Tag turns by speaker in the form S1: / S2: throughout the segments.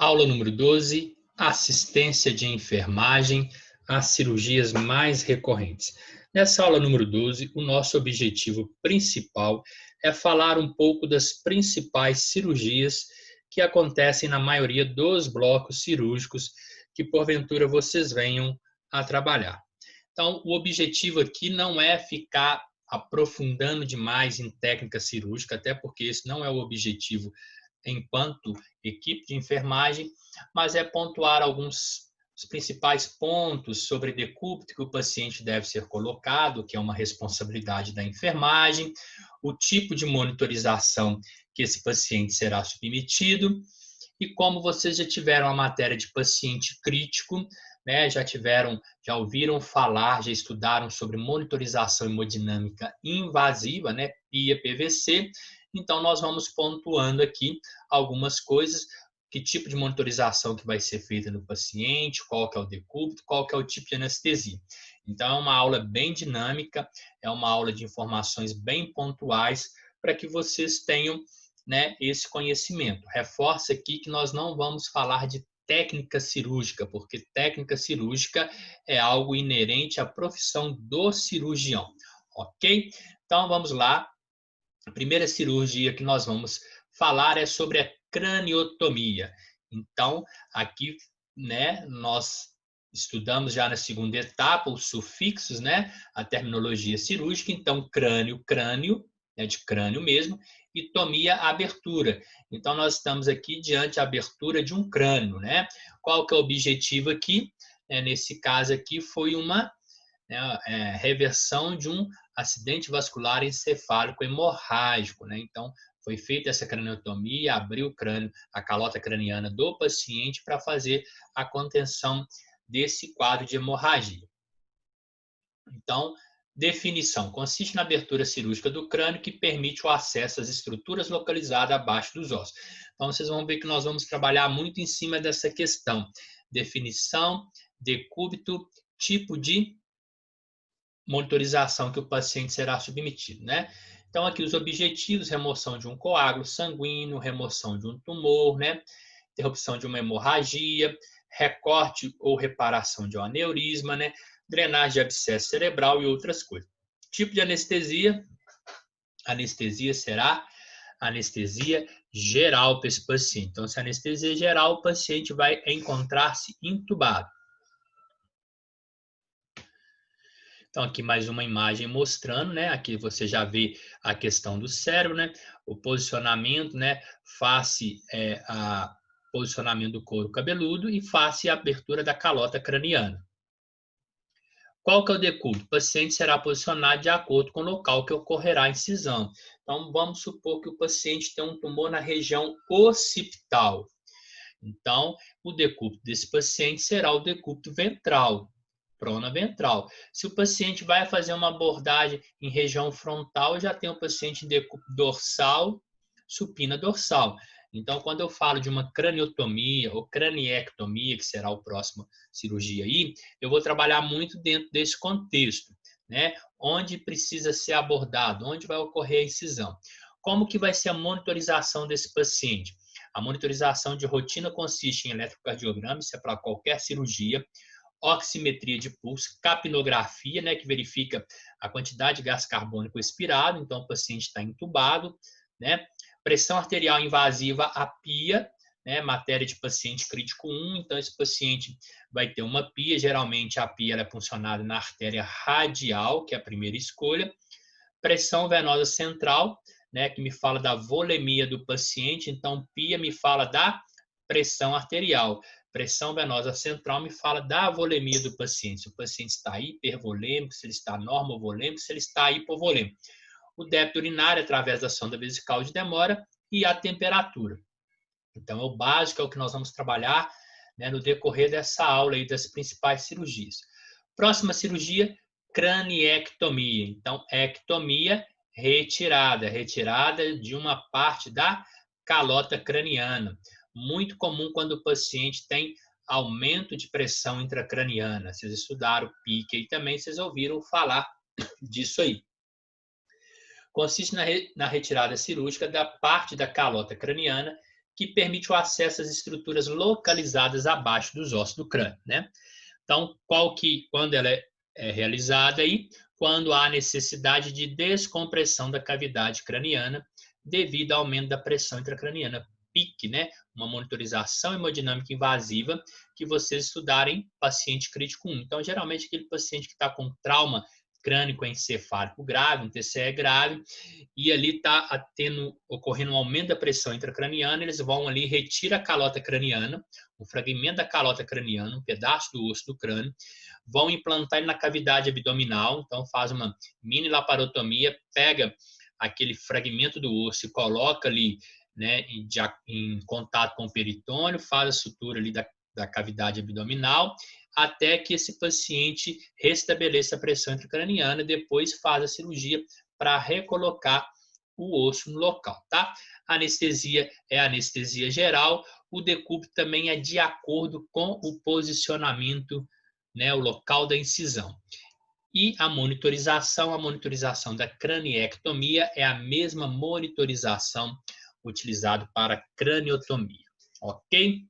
S1: Aula número 12, assistência de enfermagem às cirurgias mais recorrentes. Nessa aula número 12, o nosso objetivo principal é falar um pouco das principais cirurgias que acontecem na maioria dos blocos cirúrgicos que porventura vocês venham a trabalhar. Então, o objetivo aqui não é ficar aprofundando demais em técnica cirúrgica, até porque esse não é o objetivo enquanto equipe de enfermagem, mas é pontuar alguns os principais pontos sobre decúbito que o paciente deve ser colocado, que é uma responsabilidade da enfermagem, o tipo de monitorização que esse paciente será submetido, e como vocês já tiveram a matéria de paciente crítico, né, já ouviram falar, já estudaram sobre monitorização hemodinâmica invasiva, né, PIA-PVC. Então, nós vamos pontuando aqui algumas coisas, que tipo de monitorização que vai ser feita no paciente, qual que é o decúbito, qual que é o tipo de anestesia. Então, é uma aula bem dinâmica, é uma aula de informações bem pontuais para que vocês tenham, né, esse conhecimento. Reforço aqui que nós não vamos falar de técnica cirúrgica, porque técnica cirúrgica é algo inerente à profissão do cirurgião, ok? Então, vamos lá. A primeira cirurgia que nós vamos falar é sobre a craniotomia. Então, aqui, né, nós estudamos já na segunda etapa os sufixos, né, a terminologia cirúrgica. Então, crânio, crânio, né, de crânio mesmo, e tomia, abertura. Então, nós estamos aqui diante da abertura de um crânio, né? Qual que é o objetivo aqui? Nesse caso aqui foi uma, né, reversão de um acidente vascular encefálico hemorrágico, né? Então, foi feita essa craniotomia, abriu o crânio, a calota craniana do paciente para fazer a contenção desse quadro de hemorragia. Então, definição: consiste na abertura cirúrgica do crânio que permite o acesso às estruturas localizadas abaixo dos ossos. Então, vocês vão ver que nós vamos trabalhar muito em cima dessa questão. Definição, decúbito, tipo de monitorização que o paciente será submetido, né? Então, aqui os objetivos: remoção de um coágulo sanguíneo, remoção de um tumor, né? Interrupção de uma hemorragia, recorte ou reparação de um aneurisma, né? Drenagem de abscesso cerebral e outras coisas. Tipo de anestesia: anestesia será anestesia geral para esse paciente. Então, se anestesia geral, o paciente vai encontrar-se intubado. Então, aqui mais uma imagem mostrando, né? Aqui você já vê a questão do cérebro, né? O posicionamento, né? Face a posicionamento do couro cabeludo e face a abertura da calota craniana. Qual que é o decúbito? O paciente será posicionado de acordo com o local que ocorrerá a incisão. Então, vamos supor que o paciente tem um tumor na região occipital. Então, o decúbito desse paciente será o decúbito ventral, ventral. Se o paciente vai fazer uma abordagem em região frontal, já tem o paciente em decúbito dorsal, supina dorsal. Então, quando eu falo de uma craniotomia ou craniectomia, que será a próxima cirurgia aí, eu vou trabalhar muito dentro desse contexto, né? Onde precisa ser abordado, onde vai ocorrer a incisão. Como que vai ser a monitorização desse paciente? A monitorização de rotina consiste em eletrocardiograma, isso é para qualquer cirurgia, oximetria de pulso, capnografia, né, que verifica a quantidade de gás carbônico expirado, então o paciente está entubado, né? Pressão arterial invasiva, a PIA, né, matéria de paciente crítico 1, então esse paciente vai ter uma PIA, geralmente a PIA é funcionada na artéria radial, que é a primeira escolha. Pressão venosa central, né, que me fala da volemia do paciente, então PIA me fala da pressão arterial. Pressão venosa central me fala da volemia do paciente, se o paciente está hipervolêmico, se ele está normovolêmico, se ele está hipovolêmico. O débito urinário através da sonda vesical de demora e a temperatura. Então, é o básico, é o que nós vamos trabalhar, né, no decorrer dessa aula aí das principais cirurgias. Próxima cirurgia, craniectomia. Então, ectomia, retirada de uma parte da calota craniana. Muito comum quando o paciente tem aumento de pressão intracraniana. Vocês estudaram o PIC e também vocês ouviram falar disso aí. Consiste na retirada cirúrgica da parte da calota craniana que permite o acesso às estruturas localizadas abaixo dos ossos do crânio, né? Então, quando ela é realizada aí? Quando há necessidade de descompressão da cavidade craniana devido ao aumento da pressão intracraniana, PIC, né? Uma monitorização hemodinâmica invasiva que vocês estudarem paciente crítico 1. Então, geralmente, aquele paciente que está com trauma crânico-encefálico grave, um TCE grave, e ali está ocorrendo um aumento da pressão intracraniana, eles vão ali, retira a calota craniana, um fragmento da calota craniana, um pedaço do osso do crânio, vão implantar ele na cavidade abdominal, então faz uma mini laparotomia, pega aquele fragmento do osso e coloca ali, né, em contato com o peritônio, faz a sutura ali da cavidade abdominal, até que esse paciente restabeleça a pressão intracraniana, depois faz a cirurgia para recolocar o osso no local, tá? A anestesia é anestesia geral, o decúbito também é de acordo com o posicionamento, né, o local da incisão. E a monitorização da craniectomia é a mesma monitorização utilizada para craniotomia, ok?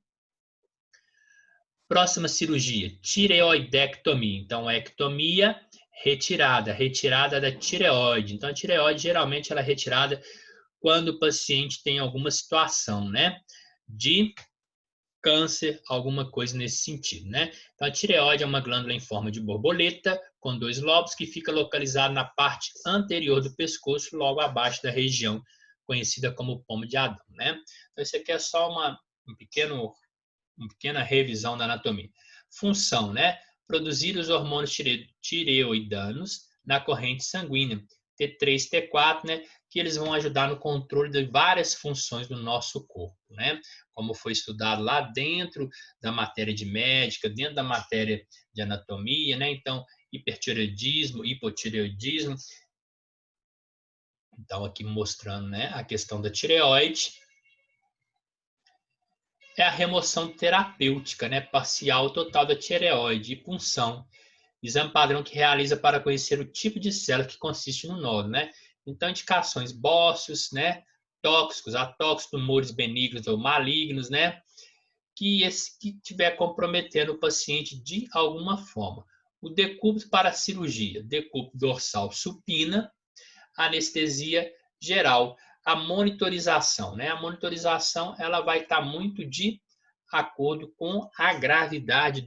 S1: Próxima cirurgia, tireoidectomia. Então, a ectomia, retirada da tireoide. Então, a tireoide, geralmente, ela é retirada quando o paciente tem alguma situação, né, de câncer, alguma coisa nesse sentido, né? Então, a tireoide é uma glândula em forma de borboleta, com 2 lobos, que fica localizada na parte anterior do pescoço, logo abaixo da região conhecida como pomo de Adão, né? Então, isso aqui é só uma pequena revisão da anatomia. Função, né? Produzir os hormônios tireoidanos na corrente sanguínea, T3, T4, né? Que eles vão ajudar no controle de várias funções do nosso corpo, né? Como foi estudado lá dentro da matéria de médica, dentro da matéria de anatomia, né? Então, hipertireoidismo, hipotireoidismo. Então, aqui mostrando, né, a questão da tireoide. É a remoção terapêutica, né, parcial total da tireoide e punção. Exame padrão que realiza para conhecer o tipo de célula que consiste no nódulo, né? Então, indicações bócios, né, tóxicos, atóxicos, tumores benignos ou malignos, né, que estiver comprometendo o paciente de alguma forma. O decúbito para a cirurgia, decúbito dorsal supina, anestesia geral. A monitorização, né? A monitorização ela vai estar muito de acordo com a gravidade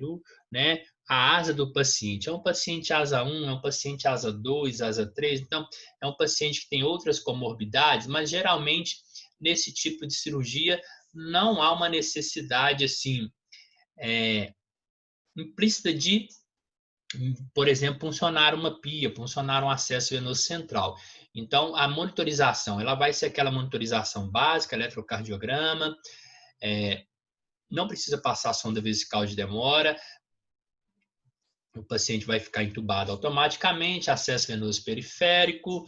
S1: né, a asa do paciente. É um paciente asa 1, é um paciente asa 2, asa 3, então é um paciente que tem outras comorbidades, mas geralmente nesse tipo de cirurgia não há uma necessidade assim implícita de, por exemplo, funcionar uma pia, funcionar um acesso venoso central. Então, a monitorização, ela vai ser aquela monitorização básica, eletrocardiograma, não precisa passar sonda vesical de demora, o paciente vai ficar entubado automaticamente, acesso venoso periférico,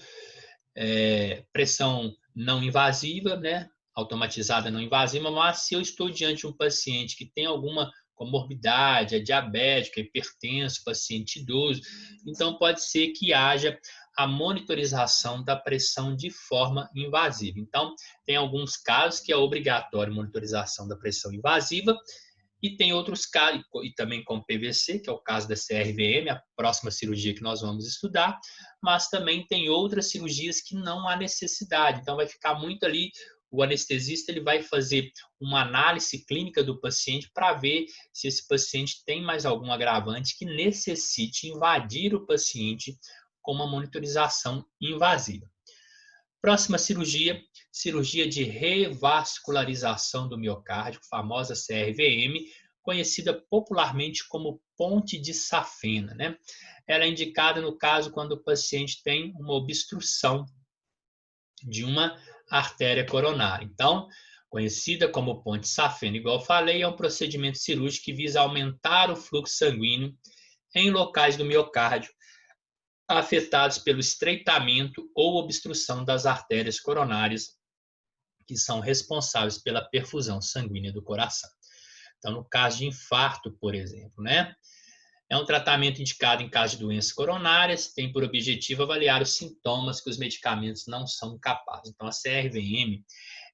S1: pressão não invasiva, né? Automatizada não invasiva, mas se eu estou diante de um paciente que tem alguma comorbidade, é diabético, é hipertenso, paciente idoso, então pode ser que haja a monitorização da pressão de forma invasiva. Então, tem alguns casos que é obrigatório monitorização da pressão invasiva, e tem outros casos, e também com PVC, que é o caso da CRVM, a próxima cirurgia que nós vamos estudar, mas também tem outras cirurgias que não há necessidade. Então, vai ficar muito ali, o anestesista ele vai fazer uma análise clínica do paciente para ver se esse paciente tem mais algum agravante que necessite invadir o paciente com uma monitorização invasiva. Próxima cirurgia, cirurgia de revascularização do miocárdio, famosa CRVM, conhecida popularmente como ponte de safena, né? Ela é indicada no caso quando o paciente tem uma obstrução de uma artéria coronária. Então, conhecida como ponte de safena, igual eu falei, é um procedimento cirúrgico que visa aumentar o fluxo sanguíneo em locais do miocárdio afetados pelo estreitamento ou obstrução das artérias coronárias, que são responsáveis pela perfusão sanguínea do coração. Então, no caso de infarto, por exemplo, né? É um tratamento indicado em caso de doenças coronárias, tem por objetivo avaliar os sintomas que os medicamentos não são capazes. Então, a CRVM,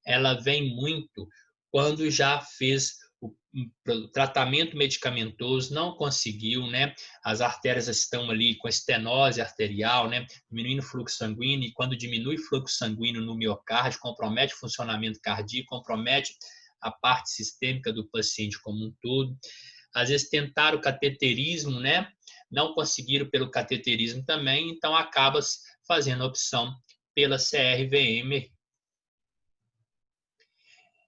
S1: ela vem muito quando já fez o tratamento medicamentoso, não conseguiu, né? As artérias estão ali com estenose arterial, né? Diminuindo o fluxo sanguíneo, e quando diminui o fluxo sanguíneo no miocárdio, compromete o funcionamento cardíaco, compromete a parte sistêmica do paciente como um todo. Às vezes tentaram o cateterismo, né? Não conseguiram pelo cateterismo também, então acaba fazendo a opção pela CRVM.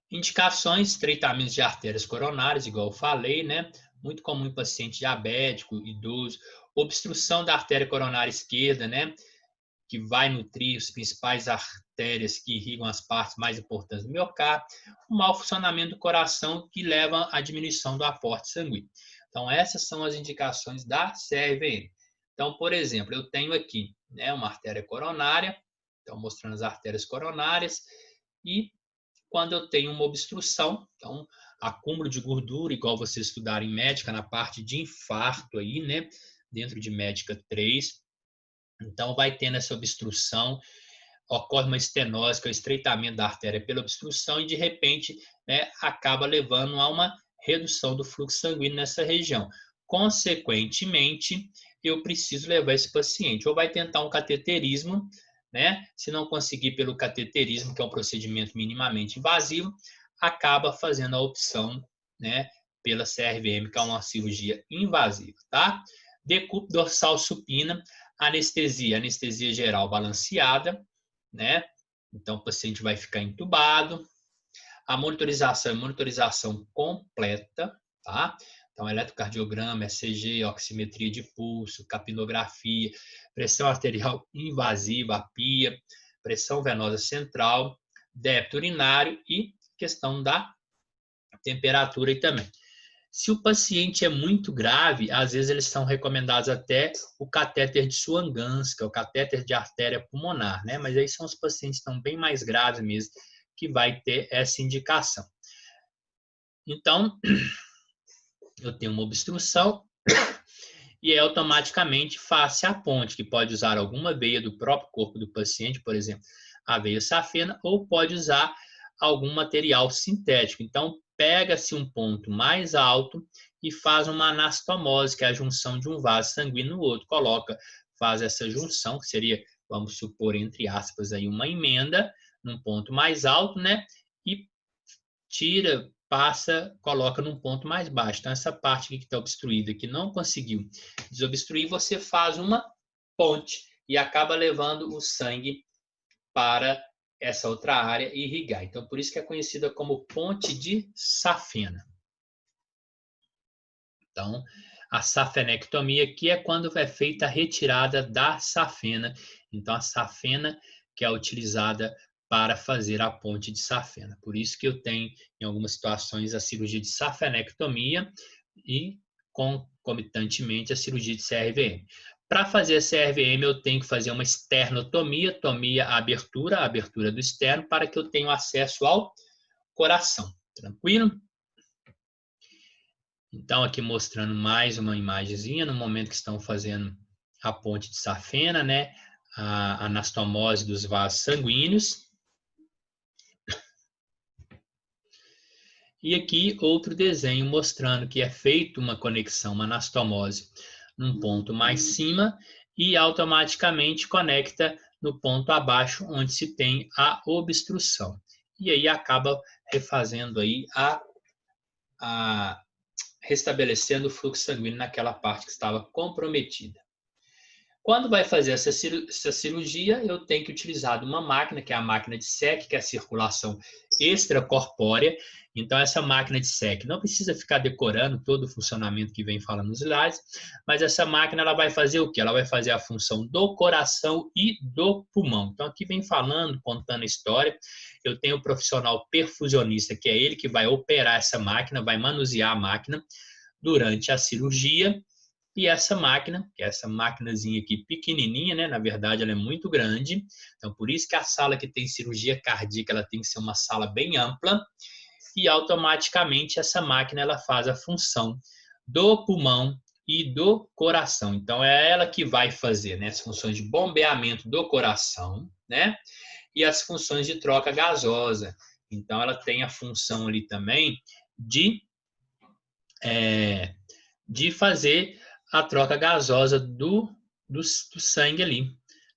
S1: Indicações, tratamentos de artérias coronárias, igual eu falei, né? Muito comum em paciente diabético, idoso, obstrução da artéria coronária esquerda, né? Que vai nutrir as principais artérias que irrigam as partes mais importantes do miocárdio, o mau funcionamento do coração que leva à diminuição do aporte sanguíneo. Então, essas são as indicações da CRVM. Então, por exemplo, eu tenho aqui, né, uma artéria coronária, então mostrando as artérias coronárias, e quando eu tenho uma obstrução, então acúmulo de gordura, igual vocês estudaram em médica, na parte de infarto aí, né, dentro de médica 3, então vai tendo essa obstrução, ocorre uma estenose, que é o estreitamento da artéria pela obstrução, e de repente, né, acaba levando a uma redução do fluxo sanguíneo nessa região. Consequentemente, eu preciso levar esse paciente, ou vai tentar um cateterismo, né? Se não conseguir pelo cateterismo, que é um procedimento minimamente invasivo, acaba fazendo a opção, né, pela CRVM, que é uma cirurgia invasiva, tá? Decúbito dorsal supina, anestesia geral balanceada, né? Então o paciente vai ficar entubado. A monitorização é monitorização completa, tá? Então, eletrocardiograma, ECG, oximetria de pulso, capnografia, pressão arterial invasiva, APIA, pressão venosa central, débito urinário e questão da temperatura aí também. Se o paciente é muito grave, às vezes eles são recomendados até o catéter de Swan-Ganz, que é o catéter de artéria pulmonar, né? Mas aí são os pacientes que estão bem mais graves mesmo, que vai ter essa indicação. Então, eu tenho uma obstrução e é automaticamente face à ponte, que pode usar alguma veia do próprio corpo do paciente, por exemplo, a veia safena, ou pode usar algum material sintético. Então, pega-se um ponto mais alto e faz uma anastomose, que é a junção de um vaso sanguíneo no outro. Faz essa junção, que seria, vamos supor, entre aspas, aí uma emenda, num ponto mais alto, né? E tira, passa, coloca num ponto mais baixo. Então, essa parte aqui que está obstruída, que não conseguiu desobstruir, você faz uma ponte e acaba levando o sangue para essa outra área e irrigar. Então, por isso que é conhecida como ponte de safena. Então, a safenectomia, que é quando é feita a retirada da safena. Então, a safena que é utilizada para fazer a ponte de safena. Por isso que eu tenho, em algumas situações, a cirurgia de safenectomia e, concomitantemente, a cirurgia de CRVM. Para fazer a CRVM, eu tenho que fazer uma esternotomia, a abertura do externo, para que eu tenha acesso ao coração. Tranquilo? Então, aqui mostrando mais uma imagenzinha, no momento que estão fazendo a ponte de safena, né? A anastomose dos vasos sanguíneos. E aqui outro desenho mostrando que é feita uma conexão, uma anastomose, num ponto mais cima e automaticamente conecta no ponto abaixo, onde se tem a obstrução. E aí acaba refazendo aí restabelecendo o fluxo sanguíneo naquela parte que estava comprometida. Quando vai fazer essa cirurgia, eu tenho que utilizar uma máquina, que é a máquina de SEC, que é a circulação extracorpórea. Então, essa máquina de SEC não precisa ficar decorando todo o funcionamento que vem falando nos slides, mas essa máquina ela vai fazer o quê? Ela vai fazer a função do coração e do pulmão. Então, aqui vem falando, contando a história. Eu tenho o profissional perfusionista, que é ele que vai operar essa máquina, vai manusear a máquina durante a cirurgia. E essa máquina, que é essa maquinazinha aqui pequenininha, né? Na verdade, ela é muito grande. Então, por isso que a sala que tem cirurgia cardíaca, ela tem que ser uma sala bem ampla. E automaticamente essa máquina ela faz a função do pulmão e do coração. Então, é ela que vai fazer, né, as funções de bombeamento do coração, né? E as funções de troca gasosa, Então, ela tem a função ali também de, de fazer a troca gasosa do sangue ali,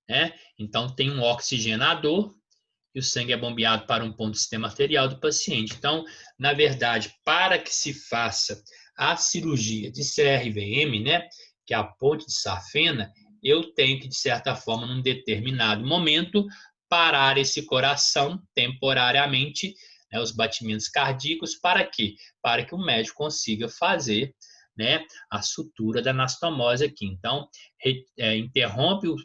S1: né? Então, tem um oxigenador e o sangue é bombeado para um ponto do sistema arterial do paciente. Então, na verdade, para que se faça a cirurgia de CRVM, né, que é a ponte de safena, eu tenho que, de certa forma, num determinado momento, parar esse coração temporariamente, né, os batimentos cardíacos, para quê? Para que o médico consiga fazer, né, a sutura da anastomose aqui. Então, interrompe o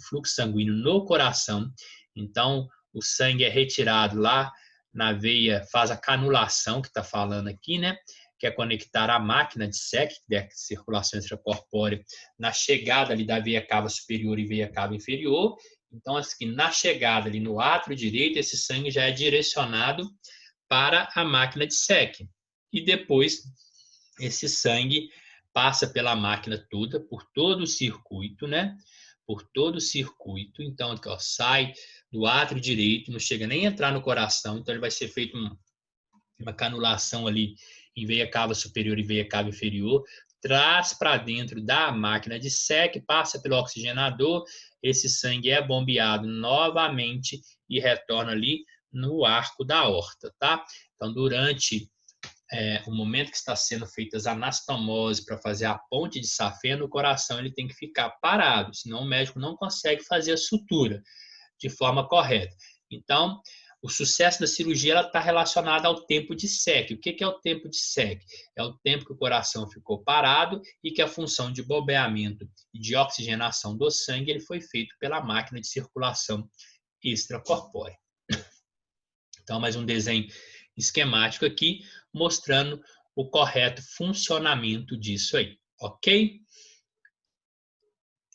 S1: fluxo sanguíneo no coração. Então, o sangue é retirado lá na veia, faz a canulação, que está falando aqui, né? Que é conectar a máquina de SEC, que é a circulação extracorpórea, na chegada ali da veia cava superior e veia cava inferior. Então, assim, na chegada ali no átrio direito, esse sangue já é direcionado para a máquina de SEC. E depois, esse sangue passa pela máquina toda, por todo o circuito, né? Por todo o circuito. Então, aqui, ó, sai do átrio direito, não chega nem a entrar no coração, então ele vai ser feito uma canulação ali em veia cava superior e veia cava inferior, traz para dentro da máquina de SEC, passa pelo oxigenador, esse sangue é bombeado novamente e retorna ali no arco da aorta, tá? Então, durante o momento que está sendo feitas as anastomoses para fazer a ponte de safena, o coração ele tem que ficar parado, senão o médico não consegue fazer a sutura de forma correta. Então, o sucesso da cirurgia está relacionado ao tempo de SEC. O que é o tempo de SEC? É o tempo que o coração ficou parado e que a função de bombeamento e de oxigenação do sangue ele foi feito pela máquina de circulação extracorpórea. Então, mais um desenho esquemático aqui, mostrando o correto funcionamento disso aí, ok?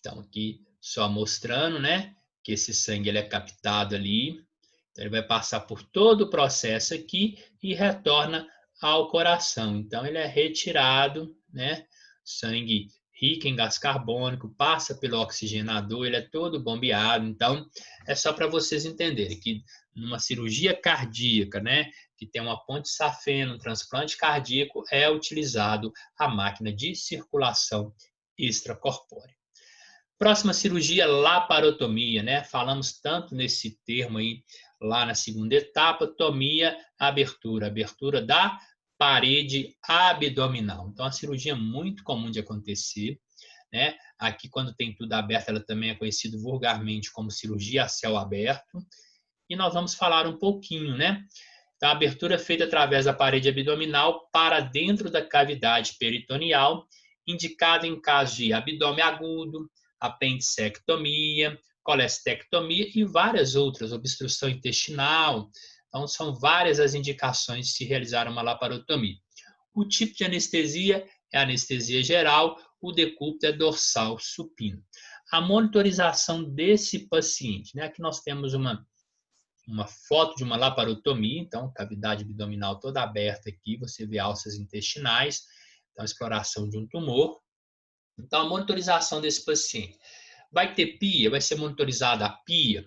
S1: Então, aqui só mostrando, né, que esse sangue ele é captado ali, então, ele vai passar por todo o processo aqui e retorna ao coração. Então, ele é retirado, né, sangue rico em gás carbônico, passa pelo oxigenador, ele é todo bombeado. Então, é só para vocês entenderem que numa cirurgia cardíaca, né, que tem uma ponte safena, um transplante cardíaco, é utilizado a máquina de circulação extracorpórea. Próxima cirurgia, laparotomia, né? Falamos tanto nesse termo aí lá na segunda etapa, tomia, abertura da parede abdominal. Então, a cirurgia é muito comum de acontecer, né? Aqui, quando tem tudo aberto, ela também é conhecida vulgarmente como cirurgia a céu aberto. E nós vamos falar um pouquinho, né? Então, a abertura é feita através da parede abdominal para dentro da cavidade peritoneal, indicada em caso de abdômen agudo, apendicectomia, colestectomia e várias outras, obstrução intestinal. Então, são várias as indicações de se realizar uma laparotomia. O tipo de anestesia é anestesia geral, o decúbito é dorsal supino. A monitorização desse paciente, né? Aqui nós temos uma foto de uma laparotomia, então, cavidade abdominal toda aberta aqui, você vê alças intestinais, então, exploração de um tumor. Então, a monitorização desse paciente. Vai ter PIA? Vai ser monitorizada a PIA?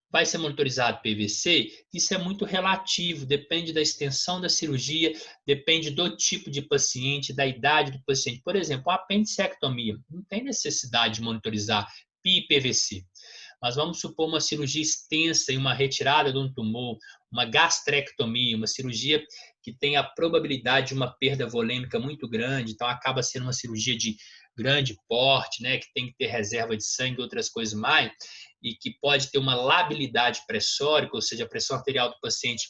S1: Vai ser monitorizado PVC? Isso é muito relativo, depende da extensão da cirurgia, depende do tipo de paciente, da idade do paciente. Por exemplo, a apendicectomia, não tem necessidade de monitorizar PIA e PVC. Mas vamos supor uma cirurgia extensa e uma retirada de um tumor, uma gastrectomia, uma cirurgia que tem a probabilidade de uma perda volêmica muito grande, então acaba sendo uma cirurgia de grande porte, né, que tem que ter reserva de sangue e outras coisas mais, e que pode ter uma labilidade pressórica, ou seja, a pressão arterial do paciente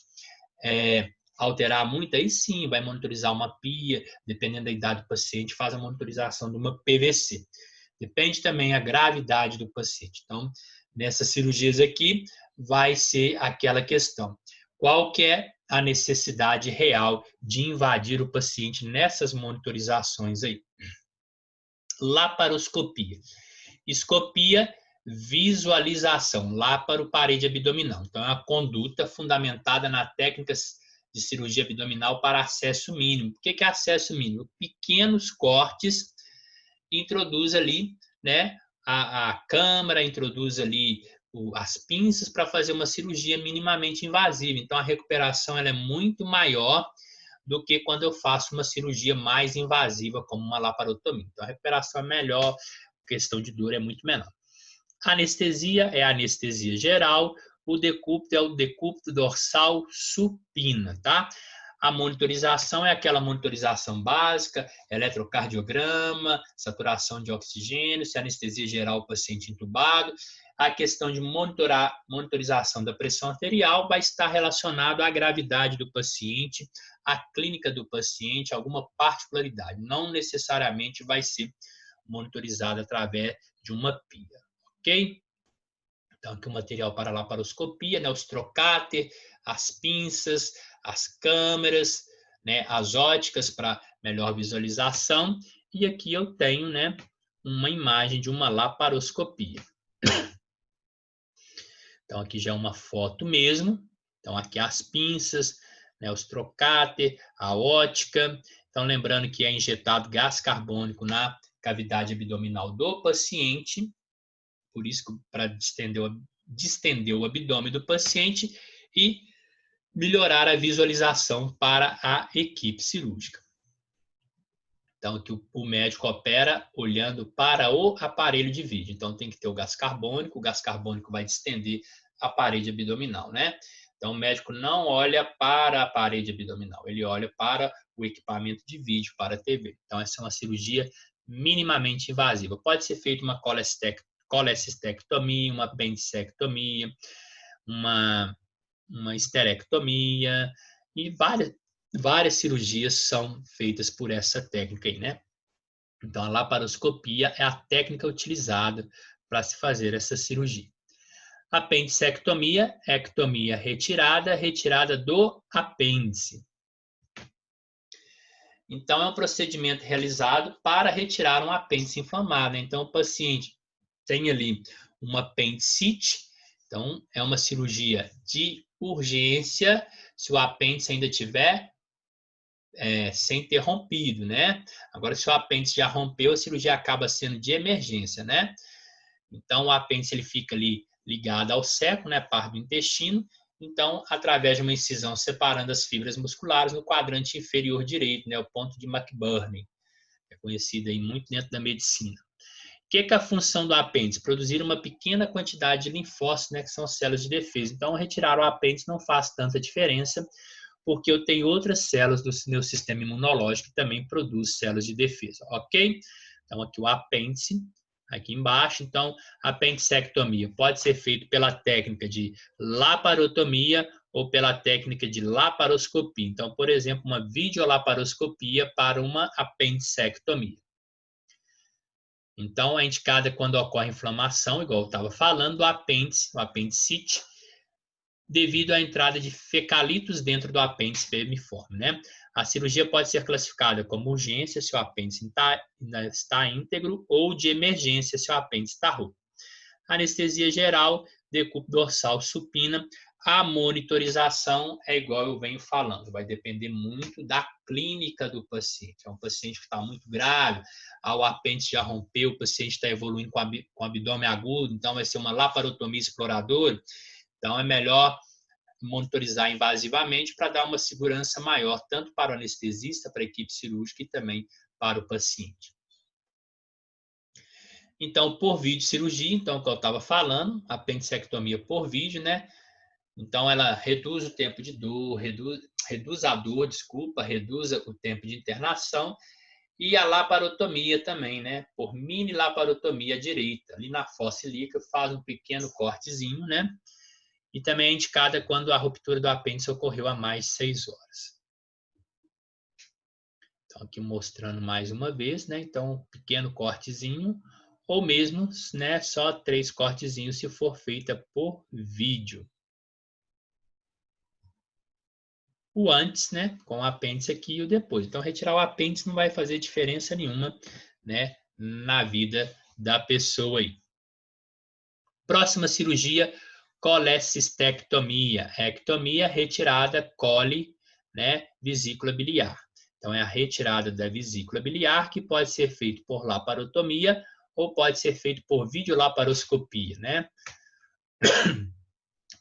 S1: alterar muito, aí sim vai monitorizar uma PIA, dependendo da idade do paciente, faz a monitorização de uma PVC. Depende também a gravidade do paciente. Então, nessas cirurgias aqui, vai ser aquela questão. Qual que é a necessidade real de invadir o paciente nessas monitorizações aí? Laparoscopia. Escopia, visualização, láparo, parede abdominal. Então, é uma conduta fundamentada na técnicas de cirurgia abdominal para acesso mínimo. O que é acesso mínimo? Pequenos cortes, introduz ali, né, a câmara, introduz ali as pinças para fazer uma cirurgia minimamente invasiva. Então, a recuperação ela é muito maior do que quando eu faço uma cirurgia mais invasiva, como uma laparotomia. Então, a recuperação é melhor, a questão de dor é muito menor. A anestesia é a anestesia geral, o decúbito é o decúbito dorsal supina, tá? A monitorização é aquela monitorização básica, eletrocardiograma, saturação de oxigênio, se anestesia geral o paciente entubado. A questão de monitorização da pressão arterial vai estar relacionado à gravidade do paciente, à clínica do paciente, alguma particularidade. Não necessariamente vai ser monitorizado através de uma pia, ok? Então, aqui o material para laparoscopia, né, os trocáter, as pinças, as câmeras, né, as óticas para melhor visualização. E aqui eu tenho, né, uma imagem de uma laparoscopia. Então, aqui já é uma foto mesmo. Então, aqui as pinças, né, os trocáter, a ótica. Então, lembrando que é injetado gás carbônico na cavidade abdominal do paciente. Por isso, para distender o abdômen do paciente e melhorar a visualização para a equipe cirúrgica. Então, aqui o médico opera olhando para o aparelho de vídeo. Então, tem que ter o gás carbônico vai distender a parede abdominal, né? Então, o médico não olha para a parede abdominal, ele olha para o equipamento de vídeo, para a TV. Então, essa é uma cirurgia minimamente invasiva. Pode ser feita uma colecistectomia, uma apendicectomia, uma esterectomia e várias cirurgias são feitas por essa técnica aí, né? Então, a laparoscopia é a técnica utilizada para se fazer essa cirurgia. Apendicectomia, ectomia retirada do apêndice. Então, é um procedimento realizado para retirar um apêndice inflamado. Então, o paciente tem ali uma apendicite, então é uma cirurgia de urgência, se o apêndice ainda tiver sem ter rompido, né? Agora, se o apêndice já rompeu, a cirurgia acaba sendo de emergência, né? Então, o apêndice ele fica ali ligado ao seco, né, parte do intestino. Então, através de uma incisão separando as fibras musculares no quadrante inferior direito, né, o ponto de McBurney, é conhecido aí muito dentro da medicina. O que é a função do apêndice? Produzir uma pequena quantidade de linfócitos, né, que são células de defesa. Então, retirar o apêndice não faz tanta diferença, porque eu tenho outras células do meu sistema imunológico que também produzem células de defesa, ok? Então, aqui o apêndice, aqui embaixo. Então, a apendicectomia pode ser feita pela técnica de laparotomia ou pela técnica de laparoscopia. Então, por exemplo, uma videolaparoscopia para uma apendicectomia. Então, é indicada quando ocorre inflamação, igual eu estava falando, do apêndice, o apendicite, devido à entrada de fecalitos dentro do apêndice vermiforme, né? A cirurgia pode ser classificada como urgência se o apêndice está íntegro ou de emergência se o apêndice está roto. Anestesia geral, decúbito dorsal supina. A monitorização é igual eu venho falando, vai depender muito da clínica do paciente. É um paciente que está muito grave, o apêndice já rompeu, o paciente está evoluindo com abdômen agudo, então vai ser uma laparotomia exploradora. Então, é melhor monitorizar invasivamente para dar uma segurança maior, tanto para o anestesista, para a equipe cirúrgica e também para o paciente. Então, por vídeo cirurgia, então, que eu estava falando, apendicectomia por vídeo, né? Então, ela reduz o tempo de dor, reduz a dor, reduz o tempo de internação. E a laparotomia também, né? Por mini laparotomia direita, ali na fossa ilíaca, faz um pequeno cortezinho, né? E também é indicada quando a ruptura do apêndice ocorreu há mais de 6 horas. Então, aqui mostrando mais uma vez, né? Então, um pequeno cortezinho, ou mesmo, né, só 3 cortezinhos se for feita por vídeo. O antes, né, com o apêndice aqui e o depois. Então, retirar o apêndice não vai fazer diferença nenhuma, né, na vida da pessoa aí. Próxima cirurgia, colecistectomia. Ectomia, retirada, cole, né, vesícula biliar. Então, é a retirada da vesícula biliar, que pode ser feito por laparotomia ou pode ser feito por videolaparoscopia, né?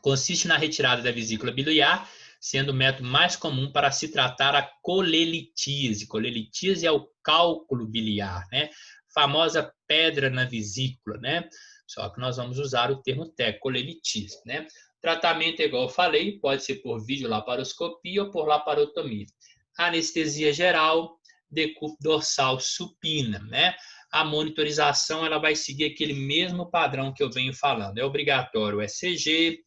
S1: Consiste na retirada da vesícula biliar, sendo o método mais comum para se tratar a colelitíase. Colelitíase é o cálculo biliar, né? Famosa pedra na vesícula, né? Só que nós vamos usar o termo técnico, colelitíase, né? Tratamento, igual eu falei, pode ser por videolaparoscopia ou por laparotomia. Anestesia geral, decúbito dorsal supina, né? A monitorização ela vai seguir aquele mesmo padrão que eu venho falando. É obrigatório o ECG,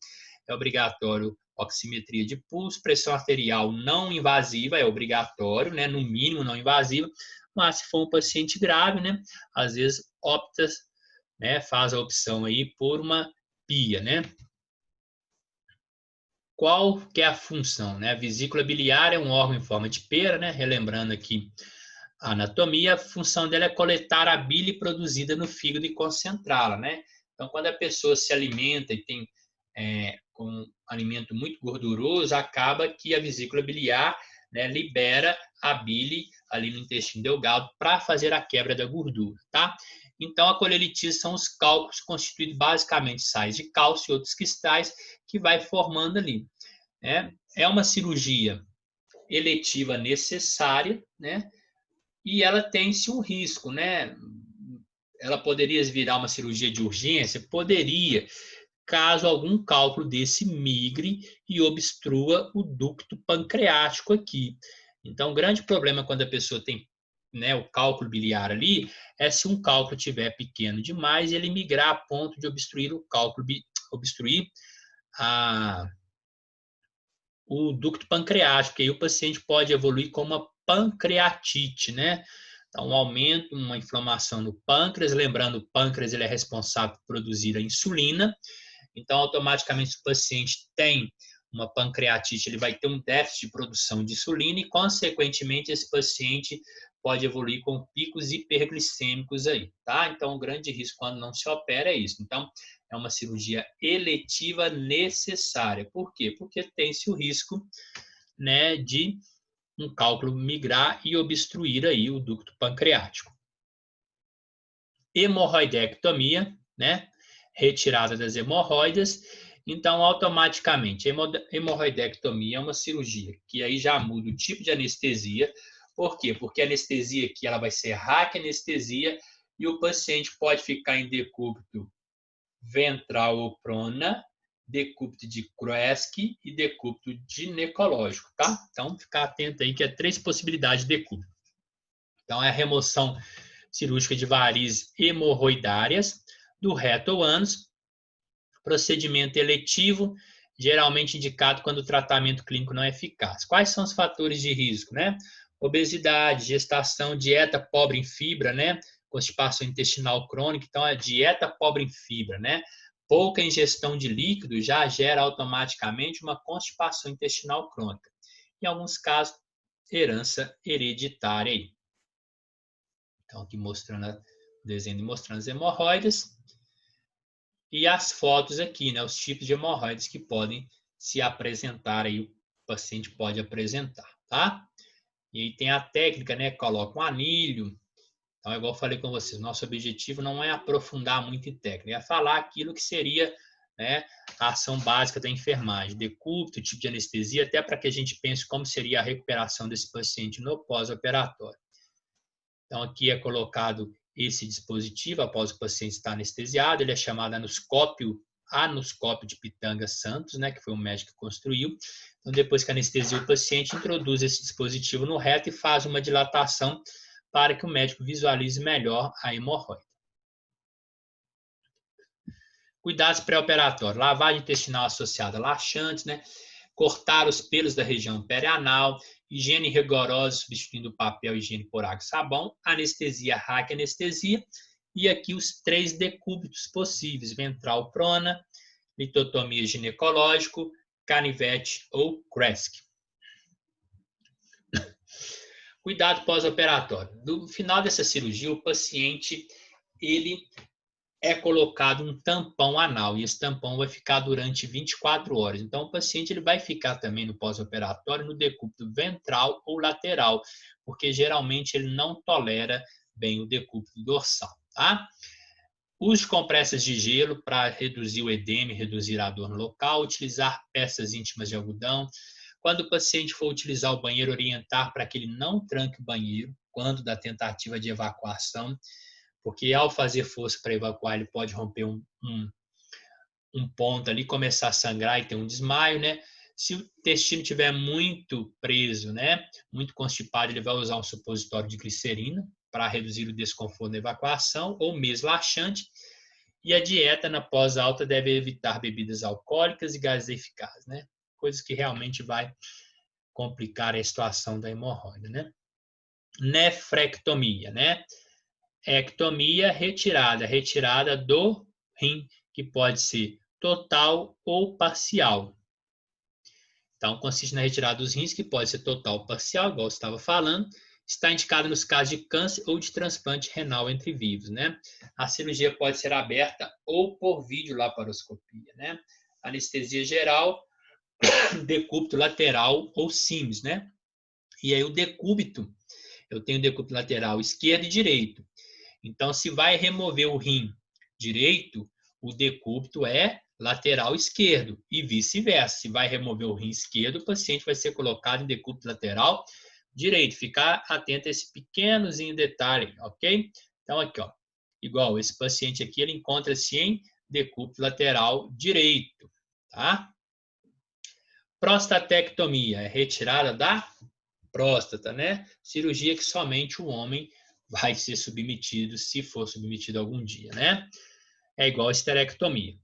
S1: é obrigatório oximetria de pulso, pressão arterial não invasiva, é obrigatório, né? No mínimo não invasiva, mas se for um paciente grave, né? Às vezes opta, né? Faz a opção aí por uma PIA, né? Qual que é a função, né? A vesícula biliar é um órgão em forma de pera, né? Relembrando aqui a anatomia, a função dela é coletar a bile produzida no fígado e concentrá-la, né? Então, quando a pessoa se alimenta e tem com um alimento muito gorduroso, acaba que a vesícula biliar, né, libera a bile ali no intestino delgado para fazer a quebra da gordura, tá? Então, a colelitíase são os cálculos constituídos basicamente de sais de cálcio e outros cristais que vai formando ali, né? É uma cirurgia eletiva necessária, né? E ela tem-se um risco, né? Ela poderia virar uma cirurgia de urgência? Poderia, caso algum cálculo desse migre e obstrua o ducto pancreático aqui. Então, o grande problema quando a pessoa tem, né, o cálculo biliar ali é se um cálculo tiver pequeno demais e ele migrar a ponto de obstruir o cálculo, obstruir a, o ducto pancreático, que aí o paciente pode evoluir com uma pancreatite, né? Então, um aumento, uma inflamação no pâncreas, lembrando, o pâncreas ele é responsável por produzir a insulina, então, automaticamente, se o paciente tem uma pancreatite, ele vai ter um déficit de produção de insulina e, consequentemente, esse paciente pode evoluir com picos hiperglicêmicos aí, tá? Então, o grande risco quando não se opera é isso. Então, é uma cirurgia eletiva necessária. Por quê? Porque tem-se o risco, né, de um cálculo migrar e obstruir aí o ducto pancreático. Hemorroidectomia, né? Retirada das hemorroidas. Então, automaticamente, hemorroidectomia é uma cirurgia que aí já muda o tipo de anestesia. Por quê? Porque a anestesia aqui ela vai ser raquianestesia e o paciente pode ficar em decúbito ventral ou prona, decúbito de Kresge e decúbito ginecológico, tá? Então, ficar atento aí que é 3 possibilidades de decúbito. Então, é a remoção cirúrgica de varizes hemorroidárias do reto ou ânus, procedimento eletivo, geralmente indicado quando o tratamento clínico não é eficaz. Quais são os fatores de risco, né? Obesidade, gestação, dieta pobre em fibra, né? Constipação intestinal crônica, então a dieta pobre em fibra, né? Pouca ingestão de líquido já gera automaticamente uma constipação intestinal crônica. Em alguns casos, herança hereditária aí. Então, aqui mostrando o desenho mostrando as hemorroidas. E as fotos aqui, né? Os tipos de hemorroidas que podem se apresentar aí, o paciente pode apresentar, tá? E aí tem a técnica, né? Coloca um anilho. Então, igual eu falei com vocês, nosso objetivo não é aprofundar muito em técnica, é falar aquilo que seria, né, a ação básica da enfermagem, decúbito, tipo de anestesia, até para que a gente pense como seria a recuperação desse paciente no pós-operatório. Então, aqui é colocado esse dispositivo após o paciente estar anestesiado, ele é chamado anoscópio de Pitanga Santos, né, que foi um médico que construiu. Então, depois que anestesia o paciente, introduz esse dispositivo no reto e faz uma dilatação para que o médico visualize melhor a hemorroida. Cuidados pré-operatórios, lavagem intestinal associada a laxantes, né? Cortar os pelos da região perianal, higiene rigorosa substituindo o papel higiênico por água e sabão, anestesia, raquianestesia, e aqui os 3 decúbitos possíveis, ventral prona, litotomia ginecológico, canivete ou Kresge. Cuidado pós-operatório. No final dessa cirurgia, o paciente ele é colocado um tampão anal e esse tampão vai ficar durante 24 horas. Então, o paciente ele vai ficar também no pós-operatório no decúbito ventral ou lateral, porque geralmente ele não tolera bem o decúbito dorsal, tá? Use compressas de gelo para reduzir o edema e reduzir a dor no local. Utilizar peças íntimas de algodão. Quando o paciente for utilizar o banheiro, orientar para que ele não tranque o banheiro quando da tentativa de evacuação, porque ao fazer força para evacuar, ele pode romper um ponto ali, começar a sangrar e ter um desmaio, né? Se o intestino estiver muito preso, né, muito constipado, ele vai usar um supositório de glicerina para reduzir o desconforto da evacuação, ou mesmo laxante. E a dieta na pós-alta deve evitar bebidas alcoólicas e gaseificadas, né? Coisas que realmente vai complicar a situação da hemorroida, né? Nefrectomia, né? Ectomia, retirada do rim, que pode ser total ou parcial. Então, consiste na retirada dos rins, que pode ser total ou parcial, igual você estava falando. Está indicado nos casos de câncer ou de transplante renal entre vivos, né? A cirurgia pode ser aberta ou por videolaparoscopia, né? Anestesia geral, decúbito lateral ou símis, né? E aí o decúbito, eu tenho decúbito lateral esquerdo e direito. Então, se vai remover o rim direito, o decúbito é lateral esquerdo e vice-versa. Se vai remover o rim esquerdo, o paciente vai ser colocado em decúbito lateral direito. Ficar atento a esse pequenozinho detalhe, ok? Então, aqui, ó, igual esse paciente aqui, ele encontra-se em decúbito lateral direito, tá? Prostatectomia é retirada da próstata, né? Cirurgia que somente o homem vai ser submetido, se for submetido algum dia, né? É igual a esterectomia.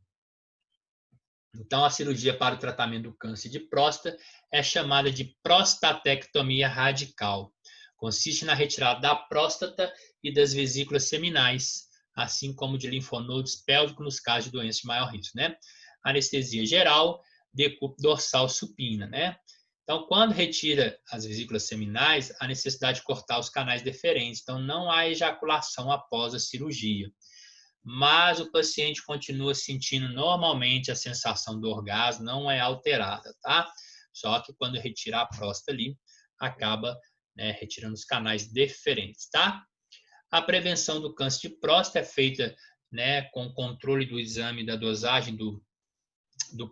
S1: Então, a cirurgia para o tratamento do câncer de próstata é chamada de prostatectomia radical. Consiste na retirada da próstata e das vesículas seminais, assim como de linfonodos pélvicos nos casos de doenças de maior risco, né? Anestesia geral, decúbito dorsal supina, né? Então, quando retira as vesículas seminais, há necessidade de cortar os canais deferentes. Então, não há ejaculação após a cirurgia. Mas o paciente continua sentindo normalmente a sensação do orgasmo, não é alterada, tá? Só que quando retira a próstata ali, acaba, né, retirando os canais deferentes, tá? A prevenção do câncer de próstata é feita, né, com controle do exame da dosagem do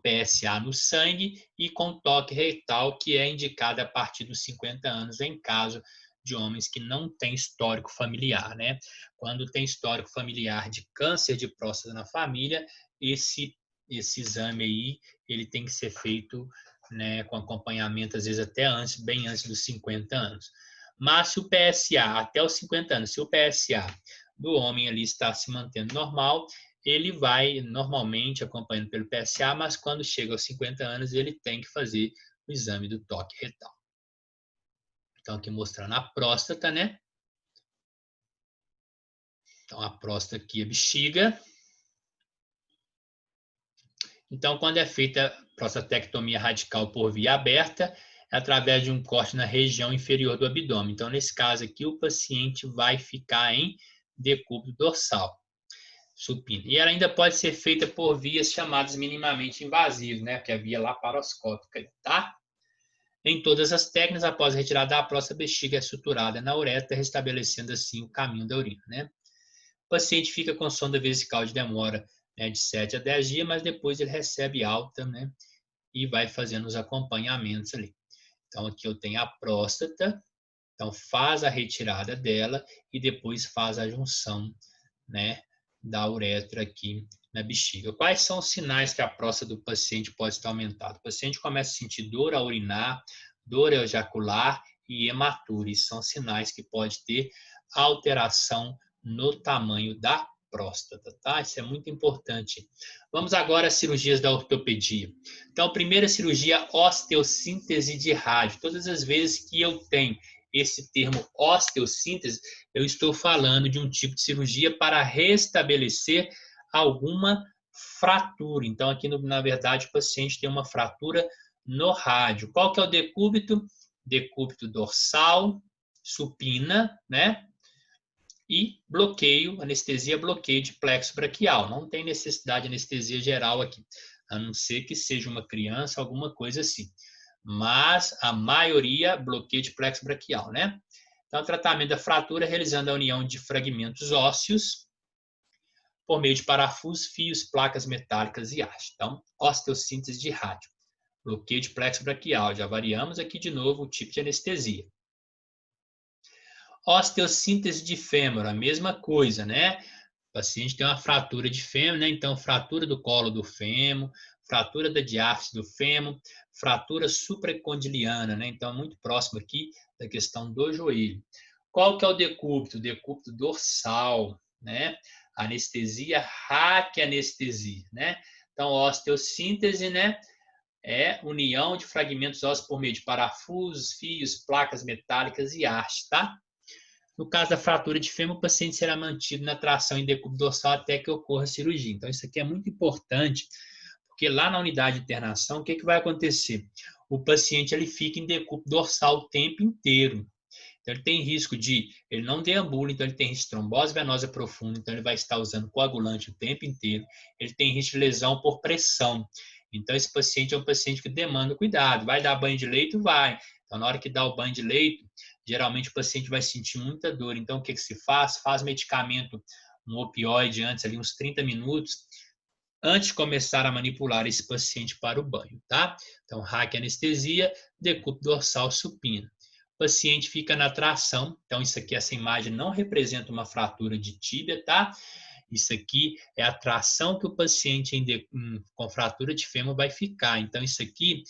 S1: PSA no sangue e com toque retal, que é indicado a partir dos 50 anos em caso de homens que não têm histórico familiar, né? Quando tem histórico familiar de câncer de próstata na família, esse exame aí, ele tem que ser feito, né, com acompanhamento, às vezes até antes, bem antes dos 50 anos. Mas se o PSA, até os 50 anos, se o PSA do homem ali está se mantendo normal, ele vai normalmente acompanhando pelo PSA, mas quando chega aos 50 anos, ele tem que fazer o exame do toque retal. Então, aqui mostrando a próstata, né? Então, a próstata aqui, a bexiga. Então, quando é feita a prostatectomia radical por via aberta, é através de um corte na região inferior do abdômen. Então, nesse caso aqui, o paciente vai ficar em decúbito dorsal supino. E ela ainda pode ser feita por vias chamadas minimamente invasivas, né? Que é a via laparoscópica, tá? Em todas as técnicas, após a retirada da próstata, a bexiga é suturada na uretra, restabelecendo assim o caminho da urina, né? O paciente fica com sonda vesical de demora, né, de 7 a 10 dias, mas depois ele recebe alta, né? E vai fazendo os acompanhamentos ali. Então, aqui eu tenho a próstata, então faz a retirada dela e depois faz a junção, né, da uretra aqui na bexiga. Quais são os sinais que a próstata do paciente pode estar aumentada? O paciente começa a sentir dor ao urinar, dor ao ejacular e hematuria. São sinais que pode ter alteração no tamanho da próstata, tá? Isso é muito importante. Vamos agora às cirurgias da ortopedia. Então, primeira cirurgia, osteossíntese de rádio. Todas as vezes que eu tenho esse termo osteossíntese, eu estou falando de um tipo de cirurgia para restabelecer alguma fratura. Então, aqui, na verdade, o paciente tem uma fratura no rádio. Qual que é o decúbito? Decúbito dorsal, supina, né? E bloqueio, anestesia, bloqueio de plexo braquial. Não tem necessidade de anestesia geral aqui, a não ser que seja uma criança, alguma coisa assim. Mas a maioria bloqueio de plexo braquial, né? Então, o tratamento da fratura realizando a união de fragmentos ósseos por meio de parafusos, fios, placas metálicas e haste. Então, osteossíntese de rádio. Bloqueio de plexo braquial. Já variamos aqui de novo o tipo de anestesia. Osteossíntese de fêmur, a mesma coisa, né? O paciente tem uma fratura de fêmur, né? Então, fratura do colo do fêmur, fratura da diáfise do fêmur, fratura supraecondiliana, né? Então, muito próximo aqui da questão do joelho. Qual que é o decúbito? O decúbito dorsal, né? Anestesia, raquianestesia, né? Então, osteossíntese, né? É união de fragmentos ósseos por meio de parafusos, fios, placas metálicas e haste, tá? No caso da fratura de fêmur, o paciente será mantido na tração em decúbito dorsal até que ocorra a cirurgia. Então, isso aqui é muito importante, porque lá na unidade de internação, o que vai acontecer? O paciente ele fica em decúbito dorsal o tempo inteiro. Então, ele tem risco de, ele não deambula, então ele tem risco de trombose venosa profunda, então ele vai estar usando coagulante o tempo inteiro. Ele tem risco de lesão por pressão. Então, esse paciente é um paciente que demanda cuidado. Vai dar banho de leito? Vai. Então, na hora que dá o banho de leito, geralmente o paciente vai sentir muita dor. Então, o que se faz? Faz medicamento, um opioide antes, ali uns 30 minutos, antes de começar a manipular esse paciente para o banho, tá? Então, raquianestesia, decúbito dorsal supino. O paciente fica na tração, então isso aqui, essa imagem não representa uma fratura de tíbia, tá? Isso aqui é a tração que o paciente com fratura de fêmur vai ficar. Então, isso aqui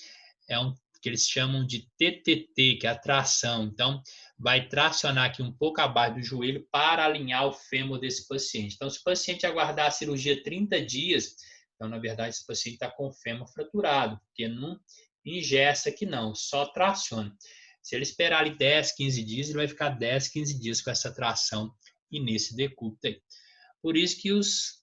S1: é um que eles chamam de TTT, que é a tração. Então, vai tracionar aqui um pouco abaixo do joelho para alinhar o fêmur desse paciente. Então, se o paciente aguardar a cirurgia 30 dias, então, na verdade, esse paciente está com o fêmur fraturado, porque não engessa aqui não, só traciona. Se ele esperar ali 10, 15 dias, ele vai ficar 10, 15 dias com essa tração e nesse decúbito aí. Por isso que os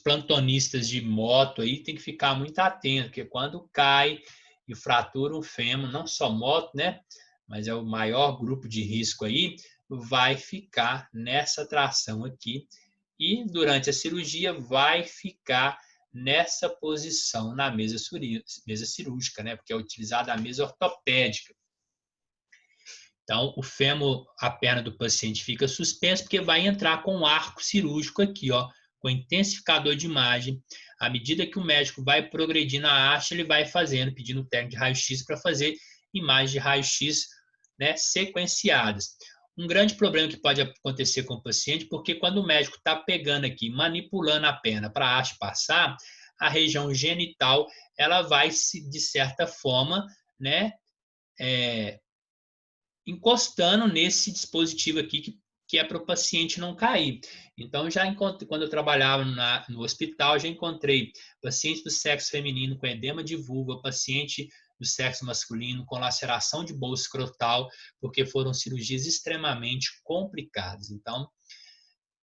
S1: plantonistas de moto aí tem que ficar muito atento, porque quando cai e fratura um fêmur, não só moto, né? Mas é o maior grupo de risco aí, vai ficar nessa tração aqui e durante a cirurgia vai ficar nessa posição na mesa cirúrgica, né? Porque é utilizada a mesa ortopédica. Então, o fêmur, a perna do paciente fica suspensa porque vai entrar com o arco cirúrgico aqui, ó, com intensificador de imagem. À medida que o médico vai progredindo a haste, ele vai fazendo, pedindo o técnico de raio-x para fazer imagens de raio-x, né, sequenciadas. Um grande problema que pode acontecer com o paciente, porque quando o médico está pegando aqui, manipulando a perna para a haste passar, a região genital, ela vai, de certa forma, né, encostando nesse dispositivo aqui que é para o paciente não cair. Então, já encontrei, quando eu trabalhava no hospital, já encontrei paciente do sexo feminino com edema de vulva, paciente do sexo masculino com laceração de bolsa escrotal, porque foram cirurgias extremamente complicadas. Então,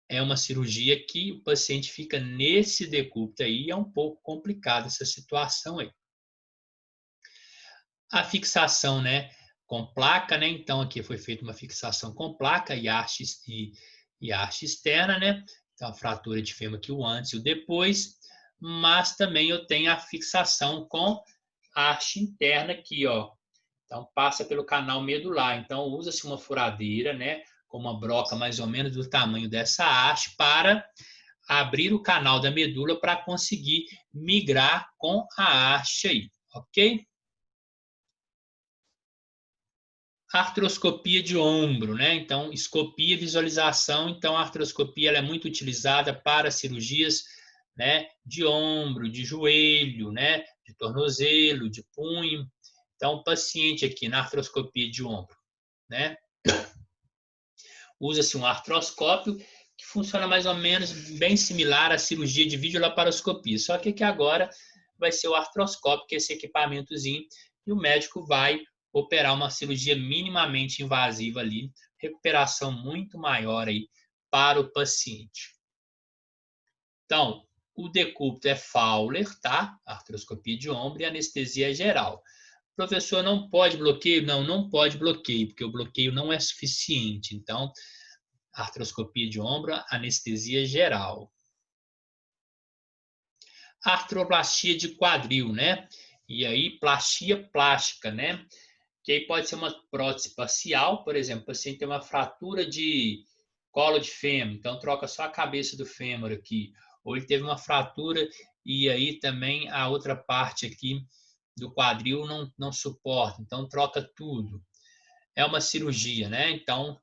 S1: é uma cirurgia que o paciente fica nesse decúbito aí, é um pouco complicada essa situação aí. A fixação, né, com placa, né? Então aqui foi feita uma fixação com placa e haste externa, né? Então a fratura de fêmur aqui o antes e o depois, mas também eu tenho a fixação com haste interna aqui, ó. Então passa pelo canal medular. Então usa-se uma furadeira, né, com uma broca mais ou menos do tamanho dessa haste para abrir o canal da medula para conseguir migrar com a haste aí, ok? Artroscopia de ombro, né? Então, escopia, visualização. Então, a artroscopia ela é muito utilizada para cirurgias, né, de ombro, de joelho, né, de tornozelo, de punho. Então, o paciente aqui na artroscopia de ombro, né, usa-se um artroscópio que funciona mais ou menos bem similar à cirurgia de videolaparoscopia. Só que aqui agora vai ser o artroscópio, que é esse equipamentozinho, e o médico vai operar uma cirurgia minimamente invasiva ali, recuperação muito maior aí para o paciente. Então, o decúbito é Fowler, tá? Artroscopia de ombro e anestesia geral. Professor, não pode bloqueio? Não, não pode bloqueio, porque o bloqueio não é suficiente. Então, artroscopia de ombro, anestesia geral. Artroplastia de quadril, né? E aí, plastia plástica, né? Que aí pode ser uma prótese parcial, por exemplo, o paciente tem uma fratura de colo de fêmur, então troca só a cabeça do fêmur aqui. Ou ele teve uma fratura e aí também a outra parte aqui do quadril não suporta, então troca tudo. É uma cirurgia, né? Então,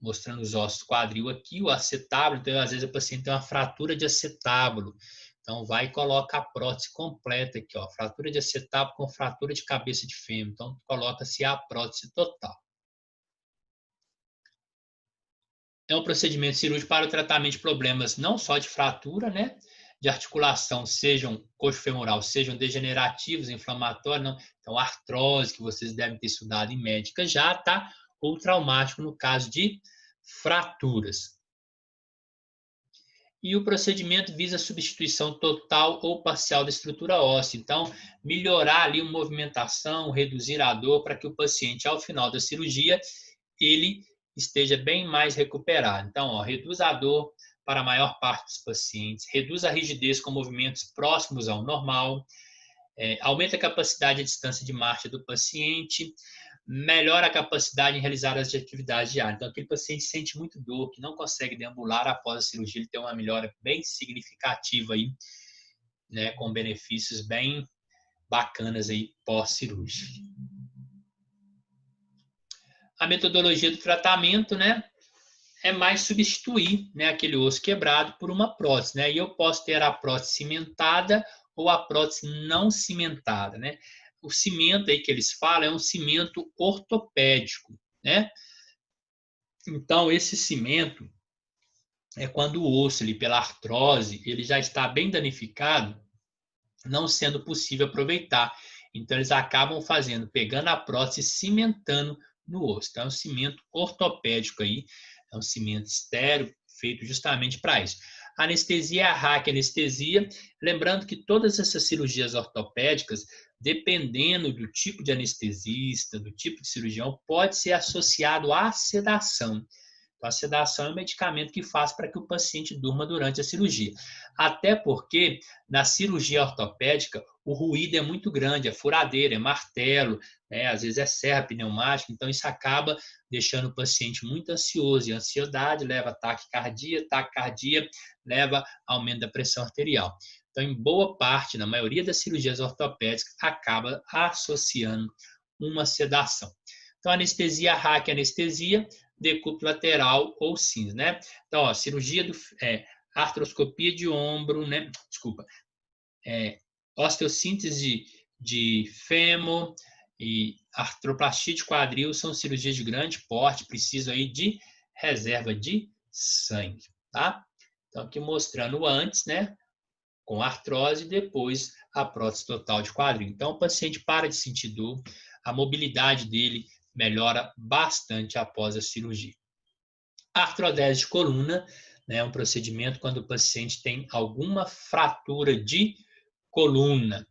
S1: mostrando os ossos do quadril aqui, o acetábulo, então às vezes a paciente tem uma fratura de acetábulo. Então, vai e coloca a prótese completa aqui, ó, fratura de acetábulo com fratura de cabeça de fêmur. Então, coloca-se a prótese total. É um procedimento cirúrgico para o tratamento de problemas não só de fratura, né, de articulação, sejam coxofemoral, sejam degenerativos, inflamatórios, não. Então, artrose, que vocês devem ter estudado em médica já, tá? Ou traumático no caso de fraturas. E o procedimento visa a substituição total ou parcial da estrutura óssea. Então, melhorar ali a movimentação, reduzir a dor para que o paciente, ao final da cirurgia, ele esteja bem mais recuperado. Então, ó, reduz a dor para a maior parte dos pacientes, reduz a rigidez com movimentos próximos ao normal, aumenta a capacidade e a distância de marcha do paciente, melhora a capacidade em realizar as atividades diárias. Então, aquele paciente sente muito dor, que não consegue deambular após a cirurgia, ele tem uma melhora bem significativa aí, né, com benefícios bem bacanas aí pós-cirúrgico. A metodologia do tratamento, né, é mais substituir, né, aquele osso quebrado por uma prótese, né? E eu posso ter a prótese cimentada ou a prótese não cimentada, né? O cimento aí que eles falam é um cimento ortopédico, né? Então, esse cimento é quando o osso, ali, pela artrose, ele já está bem danificado, não sendo possível aproveitar. Então, eles acabam fazendo, pegando a prótese e cimentando no osso. Então, é um cimento ortopédico aí, é um cimento estéreo, feito justamente para isso. A anestesia é a raquianestesia. Lembrando que todas essas cirurgias ortopédicas, dependendo do tipo de anestesista, do tipo de cirurgião, pode ser associado à sedação. Então, a sedação é um medicamento que faz para que o paciente durma durante a cirurgia. Até porque, na cirurgia ortopédica, o ruído é muito grande, é furadeira, é martelo, né? Às vezes é serra pneumática, então isso acaba deixando o paciente muito ansioso, e a ansiedade leva a taquicardia leva a aumento da pressão arterial. Então, em boa parte, na maioria das cirurgias ortopédicas, acaba associando uma sedação. Então, anestesia raquianestesia, decúbito lateral ou CINS, né? Então, ó, cirurgia artroscopia de ombro, né? Desculpa, osteossíntese de fêmur e artroplastia de quadril são cirurgias de grande porte, precisam aí de reserva de sangue, tá? Então, aqui mostrando antes, né? Com artrose e depois a prótese total de quadril. Então, o paciente para de sentir dor, a mobilidade dele melhora bastante após a cirurgia. A artrodese de coluna, né, é um procedimento quando o paciente tem alguma fratura de coluna.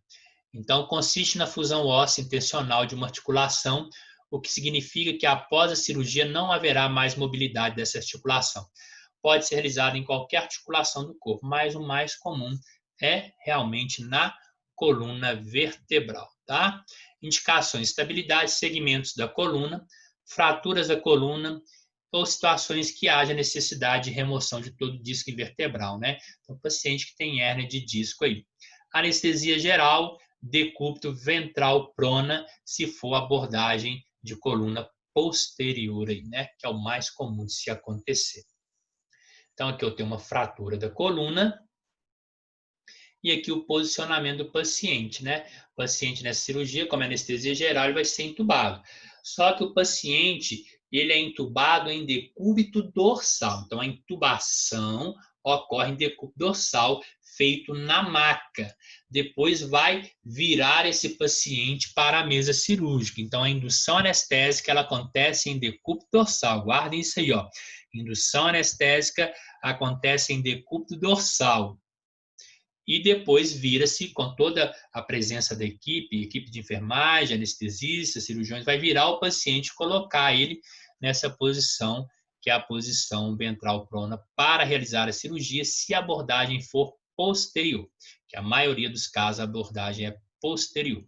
S1: Então, consiste na fusão óssea intencional de uma articulação, o que significa que após a cirurgia não haverá mais mobilidade dessa articulação. Pode ser realizada em qualquer articulação do corpo, mas o mais comum é realmente na coluna vertebral, tá? Indicações: estabilidade, segmentos da coluna, fraturas da coluna ou situações que haja necessidade de remoção de todo o disco vertebral, né? Então, paciente que tem hérnia de disco aí. Anestesia geral, decúbito ventral prona, se for abordagem de coluna posterior aí, né? Que é o mais comum de se acontecer. Então, aqui eu tenho uma fratura da coluna e aqui o posicionamento do paciente, né? O paciente nessa cirurgia, como é anestesia geral, ele vai ser entubado. Só que o paciente, ele é entubado em decúbito dorsal. Então, a intubação ocorre em decúbito dorsal, feito na maca. Depois vai virar esse paciente para a mesa cirúrgica. Então, a indução anestésica, ela acontece em decúbito dorsal. Guardem isso aí, ó. Indução anestésica acontece em decúbito dorsal. E depois vira-se, com toda a presença da equipe de enfermagem, anestesistas, cirurgiões, vai virar o paciente e colocar ele nessa posição, que é a posição ventral prona, para realizar a cirurgia, se a abordagem for posterior, que a maioria dos casos a abordagem é posterior.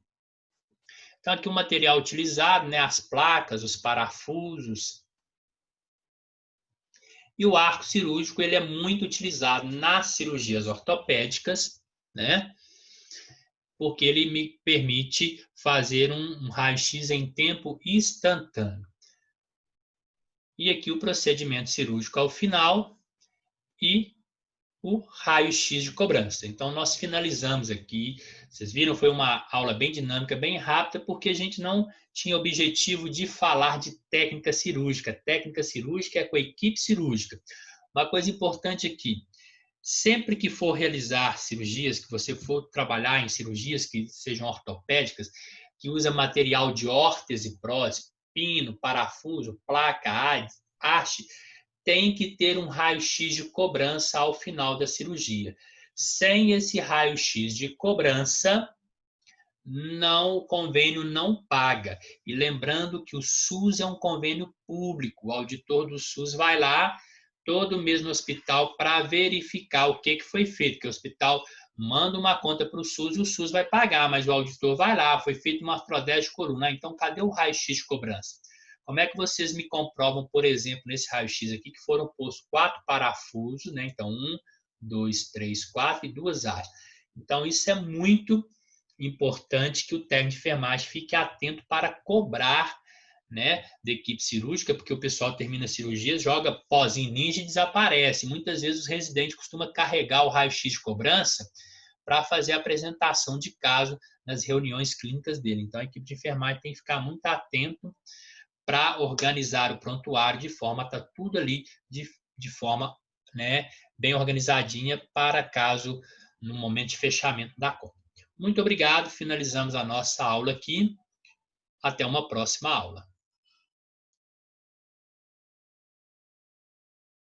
S1: Então, aqui o material utilizado, né, as placas, os parafusos, E o arco cirúrgico ele é muito utilizado nas cirurgias ortopédicas, né? Porque ele me permite fazer um raio-x em tempo instantâneo. E aqui o procedimento cirúrgico ao final e o raio-x de cobrança. Então, nós finalizamos aqui. Vocês viram, foi uma aula bem dinâmica, bem rápida, porque a gente não tinha objetivo de falar de técnica cirúrgica. Técnica cirúrgica é com a equipe cirúrgica. Uma coisa importante aqui, sempre que for realizar cirurgias, que você for trabalhar em cirurgias que sejam ortopédicas, que usa material de órtese, prótese, pino, parafuso, placa, haste, tem que ter um raio-x de cobrança ao final da cirurgia. Sem esse raio-x de cobrança, o convênio não paga. E lembrando que o SUS é um convênio público, o auditor do SUS vai lá todo mês no hospital para verificar o que foi feito, que o hospital manda uma conta para o SUS vai pagar, mas o auditor vai lá, foi feita uma artrodese de coluna, então cadê o raio-x de cobrança? Como é que vocês me comprovam, por exemplo, nesse raio-x aqui, que foram postos 4 parafusos, né? Então, 1, 2, 3, 4 e 2 hastes. Então, isso é muito importante que o técnico de enfermagem fique atento para cobrar, né, da equipe cirúrgica, porque o pessoal termina a cirurgia, joga pozinho ninja e desaparece. Muitas vezes os residentes costumam carregar o raio-x de cobrança para fazer a apresentação de caso nas reuniões clínicas dele. Então, a equipe de enfermagem tem que ficar muito atento para organizar o prontuário de forma a estar tudo ali de forma, né, bem organizadinha para caso no momento de fechamento da conta. Muito obrigado, finalizamos a nossa aula aqui. Até uma próxima aula.